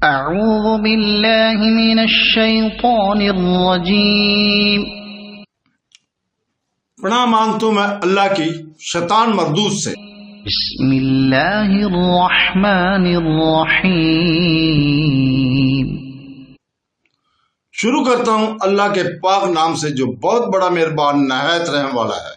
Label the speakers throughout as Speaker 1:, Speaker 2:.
Speaker 1: اعوذ باللہ من الشیطان الرجیم۔
Speaker 2: پناہ مانگتا ہوں میں اللہ کی شیطان مردود سے۔
Speaker 1: بسم اللہ الرحمن الرحیم۔
Speaker 2: شروع کرتا ہوں اللہ کے پاک نام سے جو بہت بڑا مہربان نہایت رحم والا ہے۔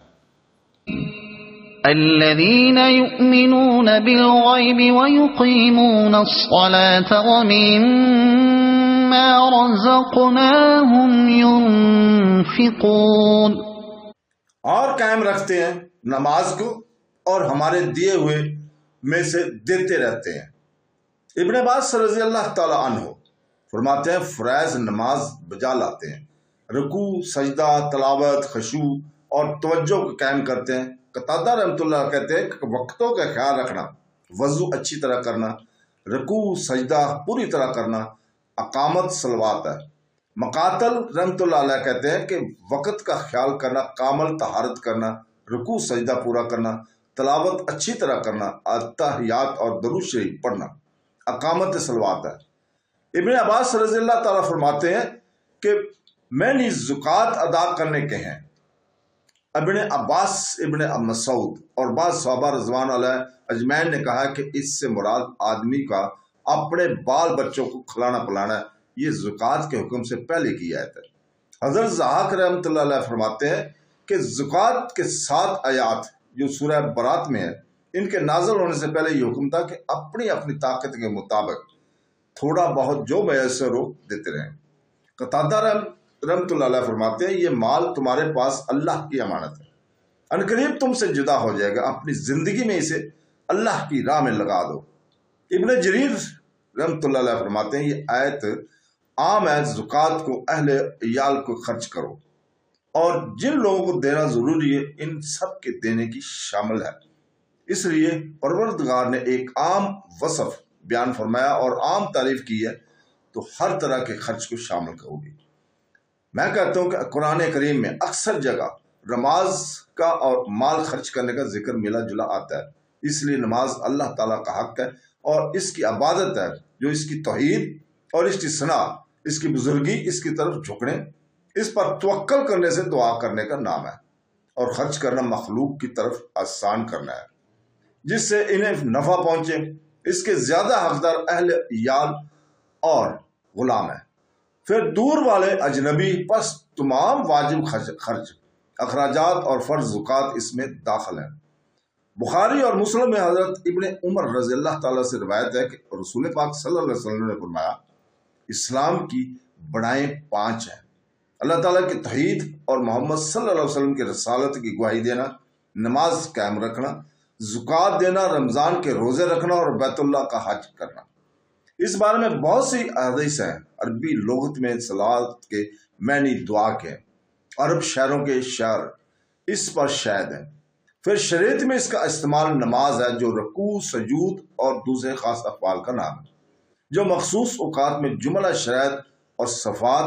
Speaker 1: الذين يؤمنون بالغيب ويقيمون الصلاة ومما رزقناهم ينفقون،
Speaker 2: اور قائم رکھتے ہیں نماز کو اور ہمارے دیے ہوئے میں سے دیتے رہتے ہیں۔ ابن عباس رضی اللہ تعالی عنہ فرماتے ہیں فرائض نماز بجا لاتے ہیں، رکوع، سجدہ، تلاوت، خشوع اور توجہ کو قائم کرتے ہیں۔ قتادہ رحمۃ اللہ کہتے ہیں کہ وقتوں کا خیال رکھنا، وضو اچھی طرح کرنا، رکوع سجدہ پوری طرح کرنا اقامت صلوات ہے۔ مقاتل رحمۃ اللہ علیہ کہتے ہیں کہ وقت کا خیال کرنا، کامل طہارت کرنا، رکوع سجدہ پورا کرنا، تلاوت اچھی طرح کرنا، التحیات اور درود شریف پڑھنا اقامت صلوات ہے۔ ابن عباس رضی اللہ تعالیٰ فرماتے ہیں کہ میں نے زکوٰۃ ادا کرنے کے ہیں۔ ابن عباس، ابن مسعود اور بعض صحابہ رضوان علیہ اجمعین نے کہا کہ اس سے مراد آدمی کا اپنے بال بچوں کو کھلانا پلانا ہے، یہ زکوٰۃ کے حکم سے پہلے کی آیت ہے۔ حضرت ضحاک رحمۃ اللہ علیہ فرماتے ہیں کہ زکوٰۃ کے 7 آیات جو سورہ برات میں ہے، ان کے نازل ہونے سے پہلے یہ حکم تھا کہ اپنی اپنی طاقت کے مطابق تھوڑا بہت جو میسر ہو دیتے رہیں۔ قتادہ رحمۃ اللہ علیہ فرماتے ہیں یہ مال تمہارے پاس اللہ کی امانت ہے، ان قریب تم سے جدا ہو جائے گا، اپنی زندگی میں اسے اللہ کی راہ میں لگا دو۔ ابن جریر رحمۃ اللہ علیہ فرماتے ہیں یہ آیت عام ہے، زکوٰۃ کو اہل عیال کو خرچ کرو، اور جن لوگوں کو دینا ضروری ہے ان سب کے دینے کی شامل ہے۔ اس لیے پروردگار نے ایک عام وصف بیان فرمایا اور عام تعریف کی ہے تو ہر طرح کے خرچ کو شامل کرو گی۔ میں کہتا ہوں کہ قرآن کریم میں اکثر جگہ نماز کا اور مال خرچ کرنے کا ذکر ملا جلا آتا ہے، اس لیے نماز اللہ تعالیٰ کا حق ہے اور اس کی عبادت ہے جو اس کی توحید اور اس کی ثنا، اس کی بزرگی، اس کی طرف جھکنے، اس پر توکل کرنے سے دعا کرنے کا نام ہے، اور خرچ کرنا مخلوق کی طرف آسان کرنا ہے جس سے انہیں نفع پہنچے۔ اس کے زیادہ حقدار اہل عیال اور غلام ہیں، پھر دور والے اجنبی، پس تمام واجب خرچ، اخراجات اور فرض زکوٰۃ اس میں داخل ہیں۔ بخاری اور مسلم میں حضرت ابن عمر رضی اللہ تعالیٰ سے روایت ہے کہ رسول پاک صلی اللہ علیہ وسلم نے فرمایا اسلام کی بڑائیں 5 ہیں، اللہ تعالیٰ کی توحید اور محمد صلی اللہ علیہ وسلم کی رسالت کی گواہی دینا، نماز قائم رکھنا، زکوٰۃ دینا، رمضان کے روزے رکھنا اور بیت اللہ کا حج کرنا۔ اس بارے میں بہت سی احادیث ہیں۔ عربی لغت میں صلوات کے معنی دعا کے، عرب شہروں کے شعر اس پر شاہد ہیں۔ پھر شریعت میں اس کا استعمال نماز ہے جو رکوع، سجود اور دوسرے خاص افعال کا نام ہے جو مخصوص اوقات میں جملہ شرائط اور صفات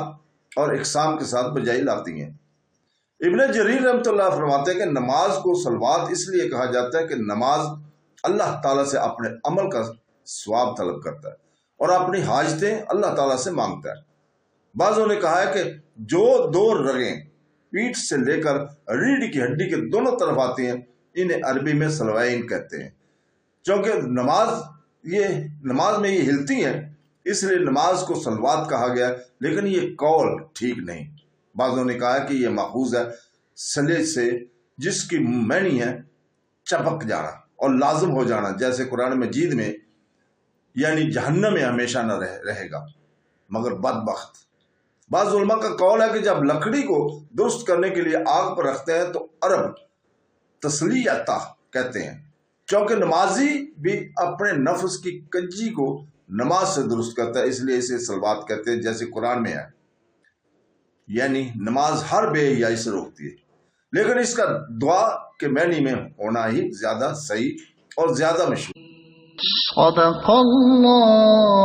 Speaker 2: اور اقسام کے ساتھ بجائی لاتی ہیں۔ ابن جریر رحمۃ اللہ فرماتے ہیں کہ نماز کو صلوات اس لیے کہا جاتا ہے کہ نماز اللہ تعالیٰ سے اپنے عمل کا ثواب طلب کرتا ہے اور اپنی حاجتیں اللہ تعالیٰ سے مانگتا ہے۔ بعضوں نے کہا ہے کہ جو 2 رگیں پیٹھ سے لے کر ریڑھ کی ہڈی کے دونوں طرف آتی ہیں انہیں عربی میں سلوائین کہتے ہیں، چونکہ نماز میں یہ ہلتی ہیں اس لیے نماز کو صلوات کہا گیا، لیکن یہ قول ٹھیک نہیں۔ بعضوں نے کہا کہ یہ ماخوذ ہے صلے سے جس کی معنی ہے چپک جانا اور لازم ہو جانا، جیسے قرآن مجید میں یعنی جہنم میں ہمیشہ نہ رہے گا مگر بدبخت۔ بعض علماء کا قول ہے کہ جب لکڑی کو درست کرنے کے لیے آگ پر رکھتے ہیں تو عرب تسلیتہ کہتے ہیں، چونکہ نمازی بھی اپنے نفس کی کنجی کو نماز سے درست کرتا ہے، اس لیے اسے صلوات کہتے ہیں جیسے قرآن میں ہے، یعنی نماز ہر بے حیائی سے روکتی ہے، لیکن اس کا دعا کے معنی میں ہونا ہی زیادہ صحیح اور زیادہ مشہور۔
Speaker 1: صدق اللہ